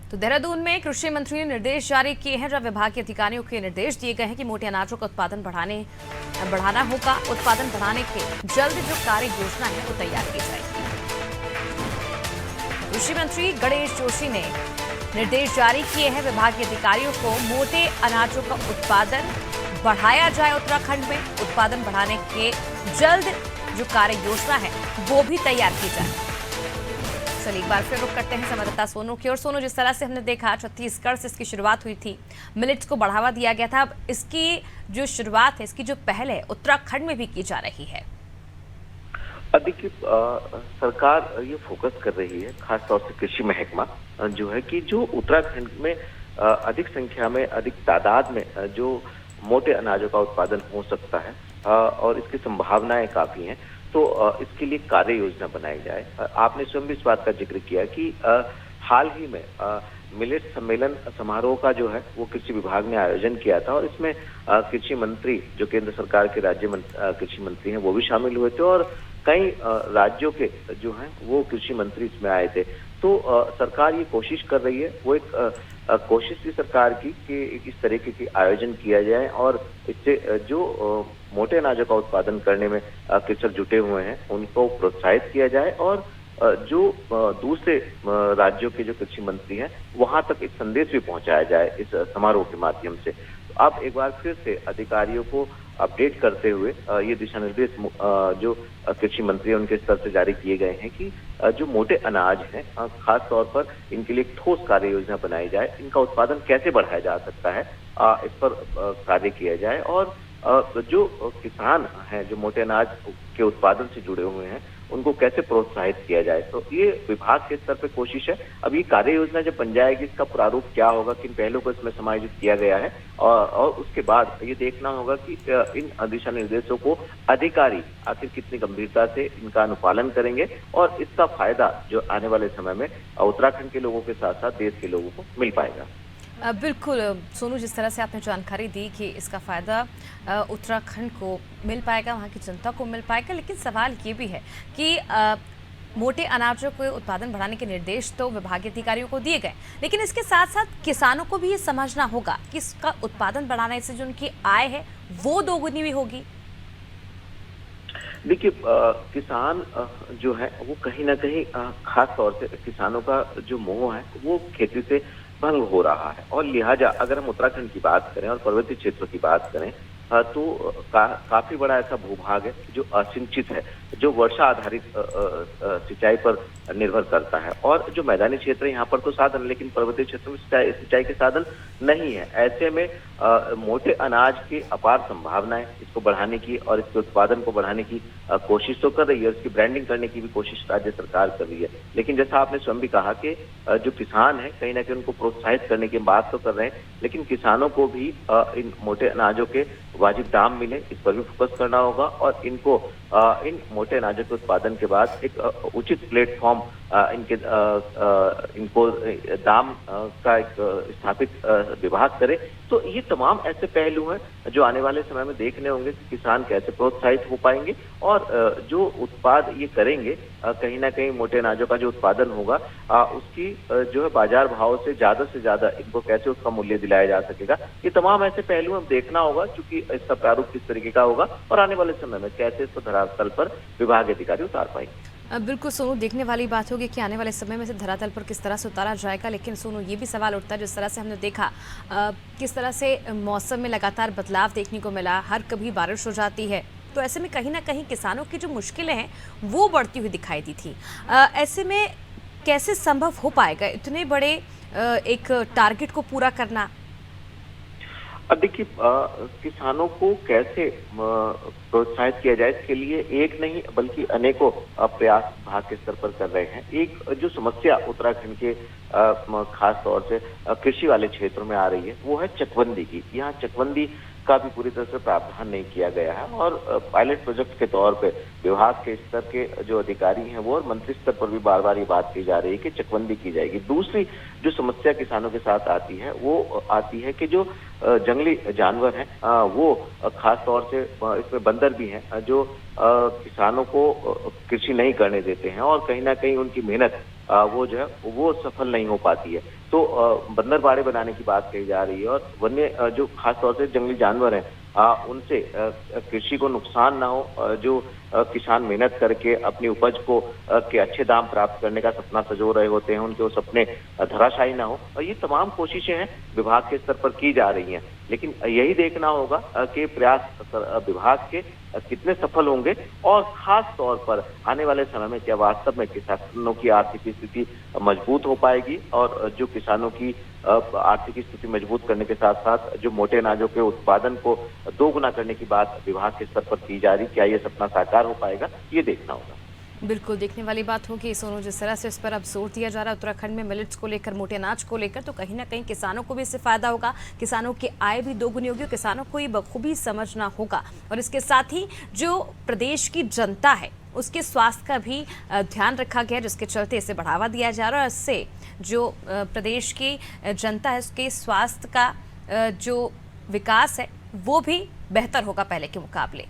तो देहरादून में कृषि मंत्री ने निर्देश जारी किए हैं, जब विभाग के अधिकारियों के निर्देश दिए गए हैं कि मोटे अनाजों का उत्पादन बढ़ाना होगा। उत्पादन बढ़ाने के जल्द जो कार्य योजना है वो तैयार की जाएगी। कृषि मंत्री गणेश जोशी ने निर्देश जारी किए हैं विभाग के अधिकारियों को, मोटे अनाजों का उत्पादन बढ़ाया जाए। उत्तराखंड में उत्पादन बढ़ाने के जल्द जो कार्य योजना है वो भी तैयार की जाए। चलिए एक बार फिर रुक करते हैं संवाददाता सोनू की। और सोनू, जिस तरह से हमने देखा छत्तीसगढ़ से इसकी शुरुआत हुई थी, मिलेट्स को बढ़ावा दिया गया था, अब इसकी जो शुरुआत है, इसकी जो पहल है, उत्तराखंड में भी की जा रही है। देखिए, सरकार ये फोकस कर रही है, खासतौर से कृषि महकमा जो है कि जो उत्तराखंड में अधिक संख्या में, अधिक तादाद में जो मोटे अनाजों का उत्पादन हो सकता है और इसकी संभावनाएं काफी हैं, तो इसके लिए कार्य योजना बनाई जाए। आपने स्वयं भी इस बात का जिक्र किया कि हाल ही में मिलेट सम्मेलन समारोह का जो है वो कृषि विभाग ने आयोजन किया था और इसमें कृषि मंत्री, जो केंद्र सरकार के कृषि मंत्री हैं, वो भी शामिल हुए थे और कई राज्यों के जो हैं वो कृषि मंत्री इसमें आए थे। तो सरकार ये कोशिश कर रही है, वो एक कोशिश थी सरकार की कि इस तरीके के आयोजन किया जाए और इससे जो मोटे अनाजों का उत्पादन करने में कृषक जुटे हुए हैं उनको प्रोत्साहित किया जाए और जो दूसरे राज्यों के जो कृषि मंत्री हैं वहां तक एक संदेश भी पहुंचाया जाए इस समारोह के माध्यम से। तो अब एक बार फिर से अधिकारियों को अपडेट करते हुए ये दिशा निर्देश जो कृषि मंत्री उनके स्तर से जारी किए गए हैं कि जो मोटे अनाज हैं खास तौर पर इनके लिए ठोस कार्य योजना बनाई जाए, इनका उत्पादन कैसे बढ़ाया जा सकता है इस पर कार्य किया जाए और जो किसान हैं जो मोटे अनाज के उत्पादन से जुड़े हुए हैं उनको कैसे प्रोत्साहित किया जाए। तो ये विभाग के स्तर पे कोशिश है। अब ये कार्य योजना जब बन जाएगी, इसका प्रारूप क्या होगा, किन पहलों को इसमें समायोजित किया गया है और उसके बाद ये देखना होगा कि इन दिशा निर्देशों को अधिकारी आखिर कितनी गंभीरता से इनका अनुपालन करेंगे और इसका फायदा जो आने वाले समय में उत्तराखंड के लोगों के साथ साथ देश के लोगों को मिल पाएगा। बिल्कुल सोनू, जिस तरह से आपने जानकारी दी कि इसका फ़ायदा उत्तराखंड को मिल पाएगा, वहाँ की जनता को मिल पाएगा, लेकिन सवाल ये भी है कि मोटे अनाजों के उत्पादन बढ़ाने के निर्देश तो विभागीय अधिकारियों को दिए गए, लेकिन इसके साथ साथ किसानों को भी ये समझना होगा कि इसका उत्पादन बढ़ाने से जो उनकी आय है वो दोगुनी भी होगी। देखिए, किसान जो है वो कहीं ना कहीं खास तौर से किसानों का जो मोह है वो खेती से भंग हो रहा है और लिहाजा अगर हम उत्तराखंड की बात करें और पर्वतीय क्षेत्रों की बात करें तो काफी बड़ा ऐसा भूभाग है जो असिंचित है, जो वर्षा आधारित सिंचाई पर निर्भर करता है और जो मैदानी क्षेत्र है यहाँ पर तो साधन, लेकिन पर्वतीय क्षेत्रों में सिंचाई के साधन नहीं है। ऐसे में मोटे अनाज की अपार संभावनाएं इसको बढ़ाने की और इसके उत्पादन को बढ़ाने की कोशिश तो कर रही है, इसकी ब्रांडिंग करने की भी कोशिश राज्य सरकार कर रही है। लेकिन जैसा आपने स्वयं भी कहा कि जो किसान है कहीं ना कहीं उनको प्रोत्साहित करने की बात तो कर रहे हैं, लेकिन किसानों को भी इन मोटे अनाजों के वाजिब दाम मिले, इस पर भी फोकस करना होगा और इनको इन मोटे अनाजों के उत्पादन के बाद एक उचित प्लेटफॉर्म इनको दाम का एक स्थापित विभाग करे। तो ये तमाम ऐसे पहलू हैं जो आने वाले समय में देखने होंगे कि किसान कैसे प्रोत्साहित हो पाएंगे और जो उत्पाद ये करेंगे कहीं ना कहीं मोटे अनाजों का जो उत्पादन होगा उसकी जो है बाजार भाव से ज्यादा इनको कैसे उसका मूल्य दिलाया जा सकेगा। ये तमाम ऐसे पहलू हम देखना होगा क्योंकि इसका प्रारूप किस तरीके का होगा और आने वाले समय में कैसे इसको धरातल पर विभाग अधिकारी उतार पाएंगे। बिल्कुल सोनू, देखने वाली बात होगी कि आने वाले समय में से धरातल पर किस तरह से उतारा जाएगा। लेकिन सोनू, ये भी सवाल उठता है, जिस तरह से हमने देखा किस तरह से मौसम में लगातार बदलाव देखने को मिला, हर कभी बारिश हो जाती है, तो ऐसे में कहीं ना कहीं किसानों की जो मुश्किलें हैं वो बढ़ती हुई दिखाई दी थी। ऐसे में कैसे संभव हो पाएगा इतने बड़े एक टारगेट को पूरा करना? अब देखिए, किसानों को कैसे प्रोत्साहित किया जाए, इसके लिए एक नहीं बल्कि अनेकों प्रयास विभाग के स्तर पर कर रहे हैं। एक जो समस्या उत्तराखंड के खास तौर से कृषि वाले क्षेत्रों में आ रही है वो है चकबंदी की। यहाँ चकबंदी का भी पूरी तरह से प्रावधान नहीं किया गया है और पायलट प्रोजेक्ट के तौर पे विभाग के स्तर के जो अधिकारी हैं वो और मंत्री स्तर पर भी बार बार ये बात की जा रही है कि चकबंदी की जाएगी। दूसरी जो समस्या किसानों के साथ आती है वो आती है कि जो जंगली जानवर हैं वो खास तौर से इसमें बंदर भी हैं जो किसानों को कृषि नहीं करने देते हैं और कहीं ना कहीं उनकी मेहनत वो जो है वो सफल नहीं हो पाती है। तो बंदरबाड़े बनाने की बात कही जा रही है और वन्य जो खास तौर से जंगली जानवर हैं उनसे कृषि को नुकसान ना हो, जो किसान मेहनत करके अपनी उपज को के अच्छे दाम प्राप्त करने का सपना संजो रहे होते हैं, उनके वो सपने धराशायी ना हो। और ये तमाम कोशिशें हैं विभाग के स्तर पर की जा रही हैं, लेकिन यही देखना होगा कि प्रयास विभाग के कितने सफल होंगे और खास तौर पर आने वाले समय में क्या वास्तव में किसानों की आर्थिक स्थिति मजबूत हो पाएगी और जो किसानों की आर्थिक स्थिति मजबूत करने के साथ साथ जो मोटे अनाजों के उत्पादन को दोगुना करने की बात विभाग के स्तर पर की जा रही, क्या ये सपना साकार हो पाएगा, ये देखना होगा। बिल्कुल देखने वाली बात होगी सोनू, जिस तरह से इस पर अब जोर दिया जा रहा है उत्तराखंड में मिलेट्स को लेकर, मोटे अनाज को लेकर, तो कहीं ना कहीं किसानों को भी इससे फायदा होगा, किसानों की आय भी दोगुनी होगी, किसानों को ये बखूबी समझना होगा। और इसके साथ ही जो प्रदेश की जनता है उसके स्वास्थ्य का भी ध्यान रखा गया, जिसके चलते इसे बढ़ावा दिया जा रहा है और इससे जो प्रदेश की जनता है उसके स्वास्थ्य का जो विकास है वो भी बेहतर होगा पहले के मुकाबले।